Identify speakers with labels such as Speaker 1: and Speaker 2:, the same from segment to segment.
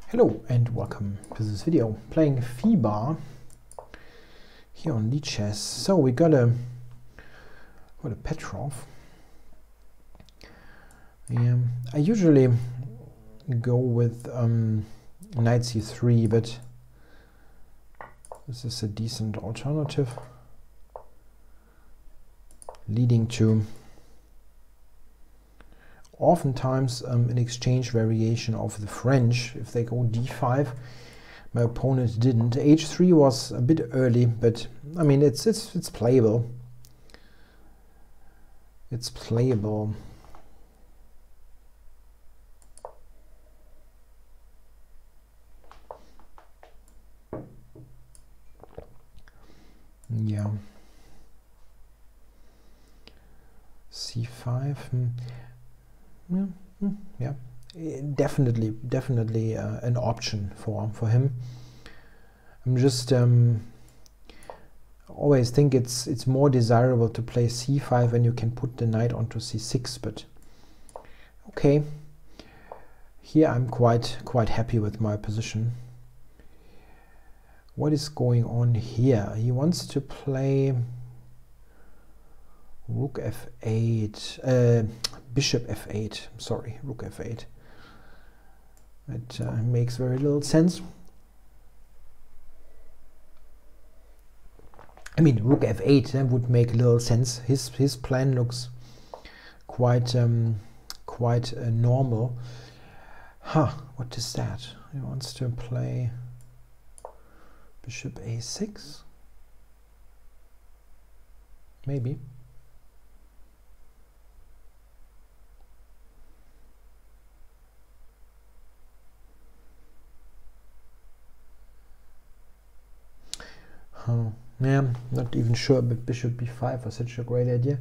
Speaker 1: Hello and welcome to this video playing Phiba here on lead chess. So we got a Petrov. I usually go with knight c3, but this is a decent alternative, leading to oftentimes an exchange variation of the French. If they go d5, my opponent didn't. h3 was a bit early, but I mean it's playable. It's playable. Yeah. c5. Yeah, definitely an option for him. I'm just always think it's more desirable to play c5 when you can put the knight onto c6, but okay, here I'm quite happy with my position. What is going on here? He wants to play rook f8, bishop f8, sorry, rook f8. It makes very little sense. I mean, rook f8 that would make little sense. His plan looks quite normal. What is that? He wants to play bishop a6, maybe. Yeah, not even sure, but bishop b5 was such a great idea.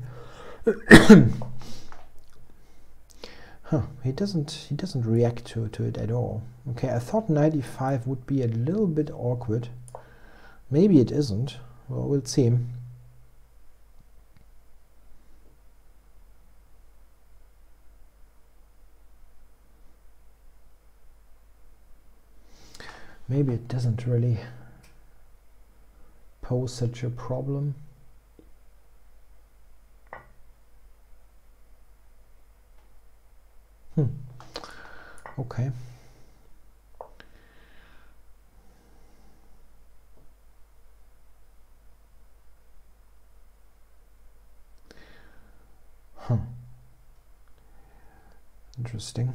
Speaker 1: He doesn't react to it at all. Okay, I thought knight e5 would be a little bit awkward. Maybe it isn't. Well, we'll see. Maybe it doesn't really pose such a problem. Okay. Interesting.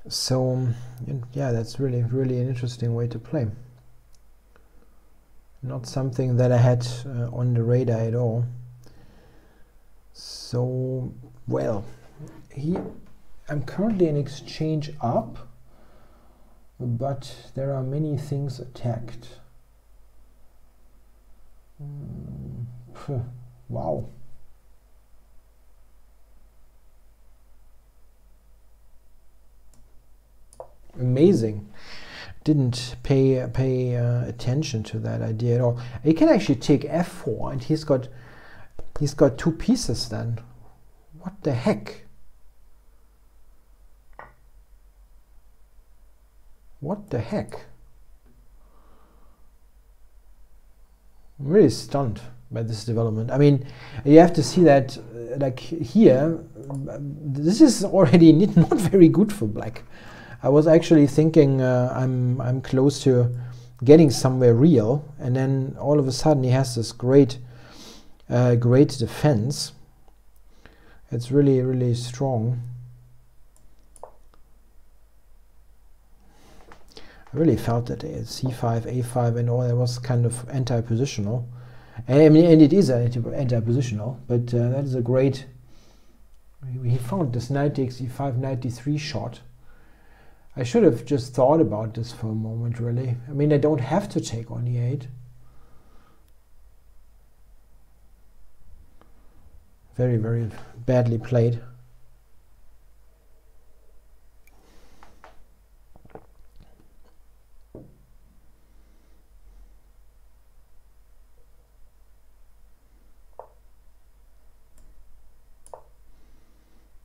Speaker 1: So yeah, that's really an interesting way to play. Not something that I had on the radar at all. So, well, I'm currently in exchange up, but there are many things attacked. Wow. Amazing. Didn't pay attention to that idea at all. He can actually take f4, and he's got two pieces then. What the heck? What the heck? I'm really stunned by this development. I mean, you have to see that like here, this is already not very good for black. I was actually thinking I'm close to getting somewhere real, and then all of a sudden he has this great defense. It's really strong. I really felt that c5, a5, and all that was kind of anti-positional. I mean, and it is anti-positional, but that is a great. He found this knight takes e5, knight d3 shot. I should have just thought about this for a moment, really. I mean, I don't have to take on e8. Very badly played.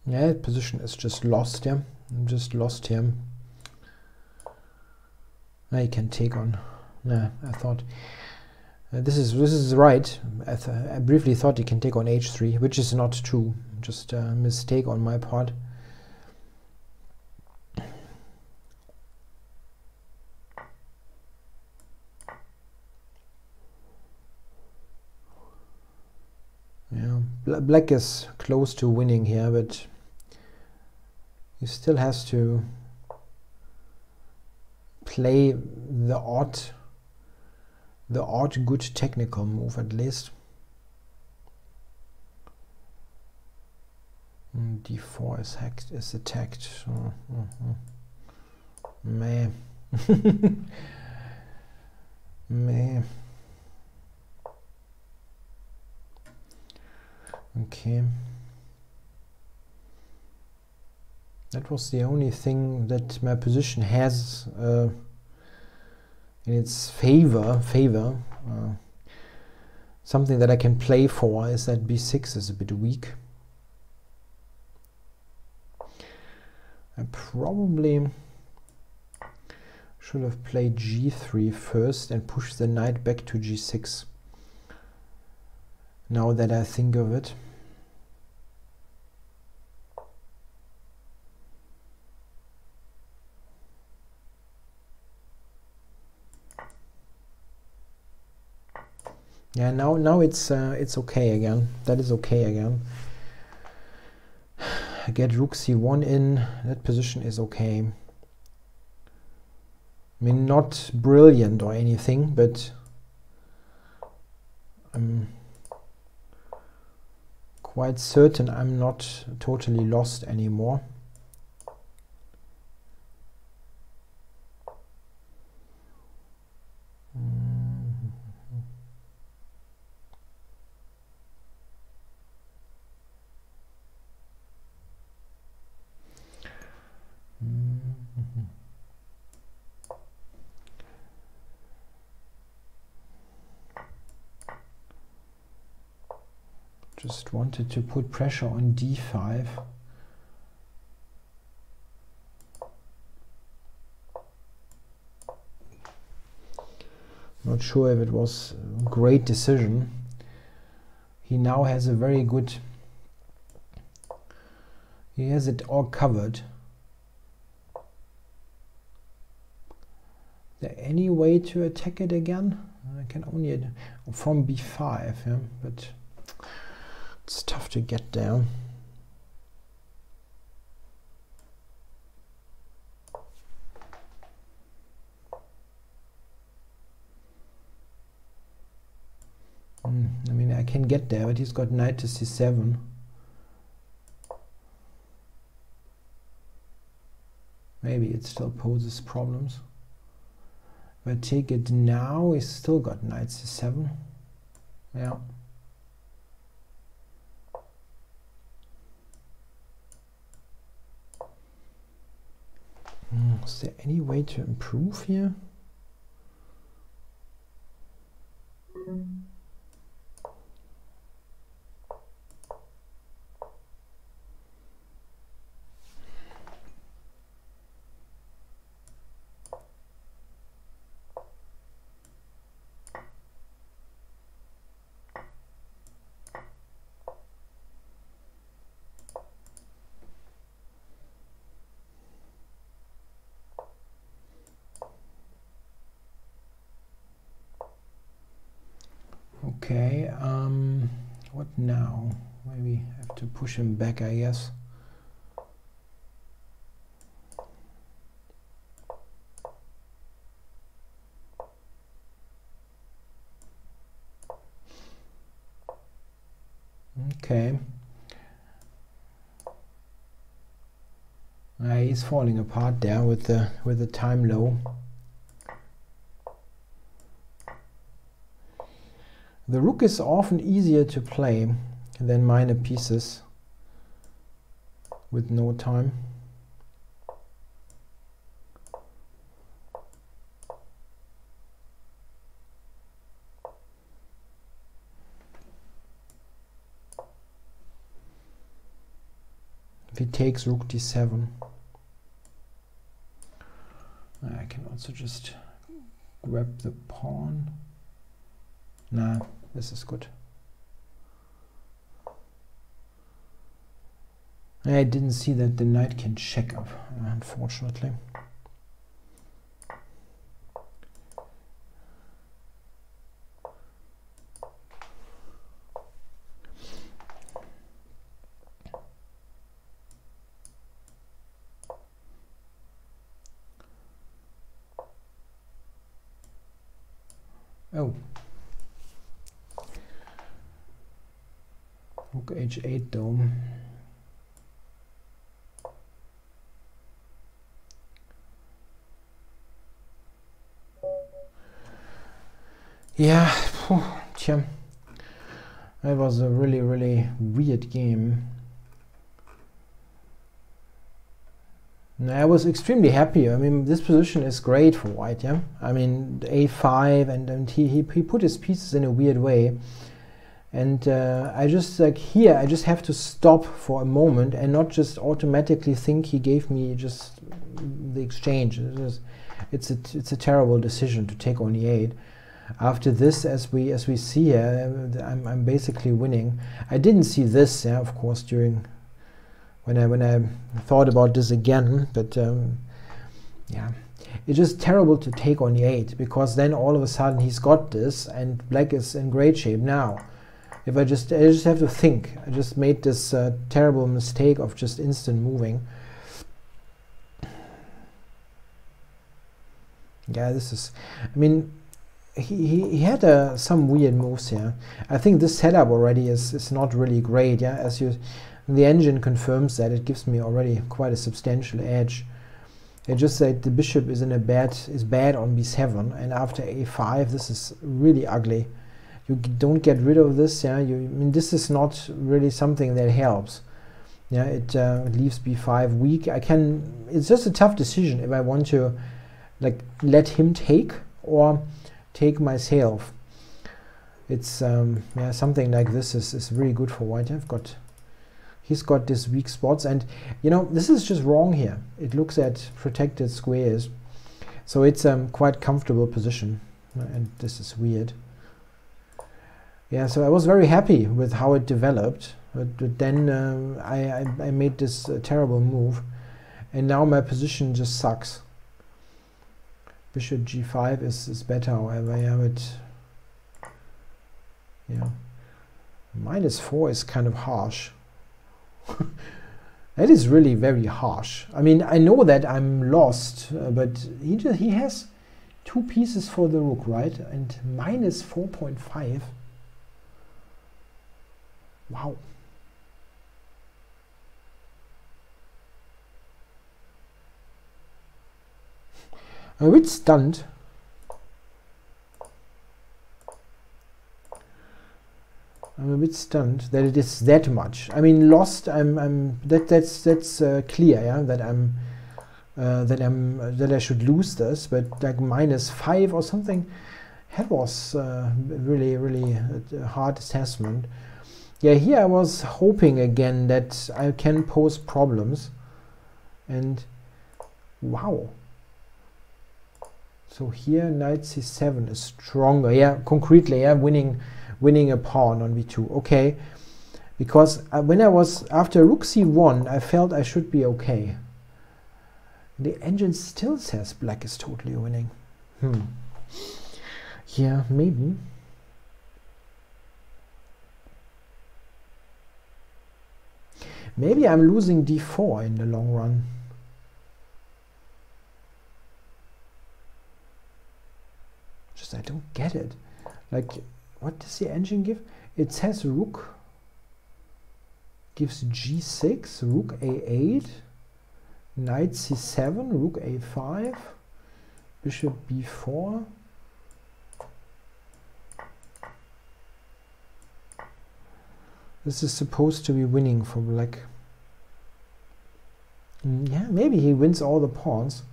Speaker 1: Yeah, position is just lost here. I'm just lost here. I can take on. Nah, I thought this is right. I briefly thought he can take on h3, which is not true. Just a mistake on my part. Yeah, black is close to winning here, but he still has to play the odd good technical move at least. D4 is attacked. Meh. Meh. Okay. That was the only thing that my position has in its favor. Something that I can play for is that b6 is a bit weak. I probably should have played g3 first and pushed the knight back to g6. Now that I think of it. Yeah, now it's okay again. That is okay again. I get rook c1 in. That position is okay. I mean, not brilliant or anything, but I'm quite certain I'm not totally lost anymore. Just wanted to put pressure on d5. Not sure if it was a great decision. He now has a very good, he has it all covered. Is there any way to attack it again? I can only from b5, yeah, but it's tough to get there. I mean, I can get there, but he's got knight to c7. Maybe it still poses problems. If I take it now, he's still got knight c7. Yeah. Is there any way to improve here? Okay, what now? Maybe I have to push him back, I guess. Okay. He's falling apart there with the time low. The rook is often easier to play than minor pieces with no time. If he takes rook d7, I can also just grab the pawn. Nah, this is good. I didn't see that the knight can check up, unfortunately. Oh. Rook h8 dome. Yeah, tja. That was a really, really weird game. I was extremely happy. I mean, this position is great for white, yeah? I mean, a5, and he put his pieces in a weird way. And I just, like, here, I just have to stop for a moment and not just automatically think he gave me just the exchange. It's a terrible decision to take on e8. After this, as we see here, I'm basically winning. I didn't see this, yeah, of course, during when I thought about this again, but yeah, it's just terrible to take on e8, because then all of a sudden he's got this and black is in great shape now. If I just have to think, I just made this terrible mistake of just instant moving. Yeah, this is, I mean, he had some weird moves here. I think this setup already is not really great. Yeah, as the engine confirms that, it gives me already quite a substantial edge. It just said the bishop is bad on b7, and after a5 this is really ugly. You don't get rid of this. Yeah, I mean, this is not really something that helps. Yeah, it leaves b5 weak. It's just a tough decision if I want to, like, let him take or take myself. It's yeah, something like this is really good for white. He's got these weak spots, and you know, this is just wrong here. It looks at protected squares, so it's quite comfortable position, and this is weird. Yeah, so I was very happy with how it developed, but then I made this terrible move, and now my position just sucks. Bishop g5 is better, however, yeah, but yeah, -4 is kind of harsh. That is really very harsh. I mean, I know that I'm lost, but he has 2 pieces for the rook, right? And -4.5. Wow. I'm a bit stunned. I'm a bit stunned that it is that much. I mean, lost. That's clear. Yeah, that I should lose this. But like -5 or something, that was really a hard assessment. Yeah, here I was hoping again that I can pose problems, and wow. So here knight c7 is stronger. Yeah, concretely, yeah, winning a pawn on b2. Okay, because when I was after rook c1, I felt I should be okay. The engine still says black is totally winning. Yeah, maybe. Maybe I'm losing d4 in the long run. Just I don't get it. Like, what does the engine give? It says rook gives g6, rook a8, knight c7, rook a5, bishop b4. This is supposed to be winning for black. Yeah, maybe he wins all the pawns.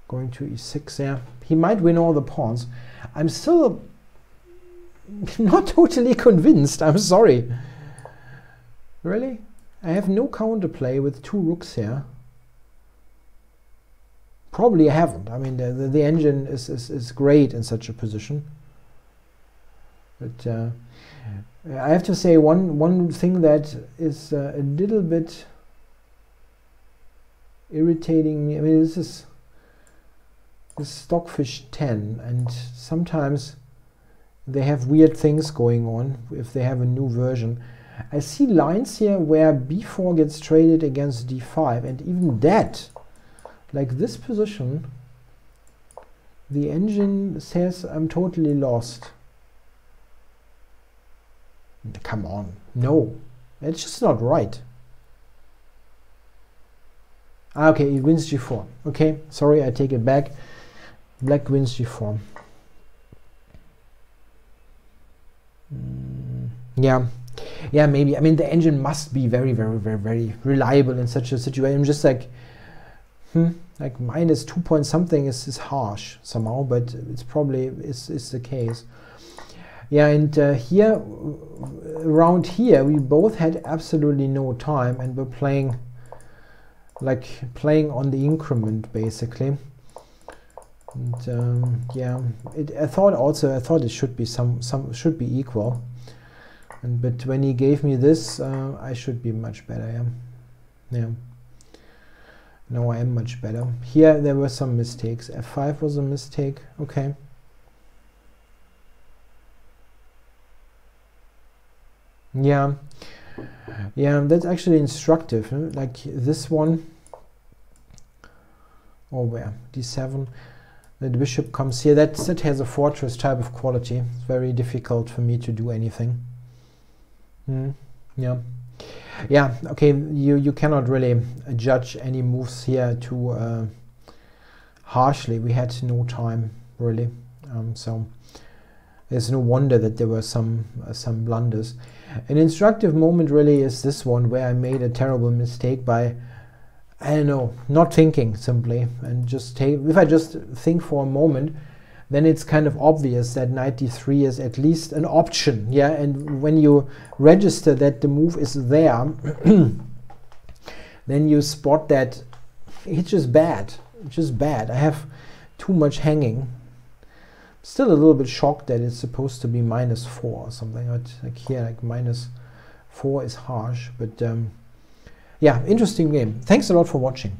Speaker 1: Going to e6, yeah. He might win all the pawns. I'm still not totally convinced. I'm sorry. Really? I have no counterplay with 2 rooks here. Probably I haven't. I mean, the engine is great in such a position. But I have to say one thing that is a little bit irritating me. I mean, this is Stockfish 10, and sometimes they have weird things going on if they have a new version. I see lines here where b4 gets traded against d5, and even that, like this position, the engine says I'm totally lost. Come on, no, it's just not right. Okay, he wins g4. Okay, sorry, I take it back. Black wins g4. Yeah, maybe. I mean, the engine must be very, very, very, very reliable in such a situation. Just like, like minus 2 point something is harsh somehow, but it's probably is the case. Yeah, and here, around here, we both had absolutely no time, and we're playing on the increment basically. And yeah, I thought it should be should be equal. But when he gave me this, I should be much better. Yeah. No, I am much better. Here there were some mistakes. F5 was a mistake. Okay. Yeah, that's actually instructive. Huh? Like this one. Or where? D7. The bishop comes here. That has a fortress type of quality. It's very difficult for me to do anything. Yeah. Okay. You cannot really judge any moves here too harshly. We had no time really, so there's no wonder that there were some blunders. An instructive moment really is this one, where I made a terrible mistake by, I don't know, not thinking simply, and just if I just think for a moment, then it's kind of obvious that knight d3 is at least an option. Yeah, and when you register that the move is there, then you spot that it's just bad. It's just bad. I have too much hanging. Still a little bit shocked that it's supposed to be -4 or something. Like here, like -4 is harsh, but yeah, interesting game. Thanks a lot for watching.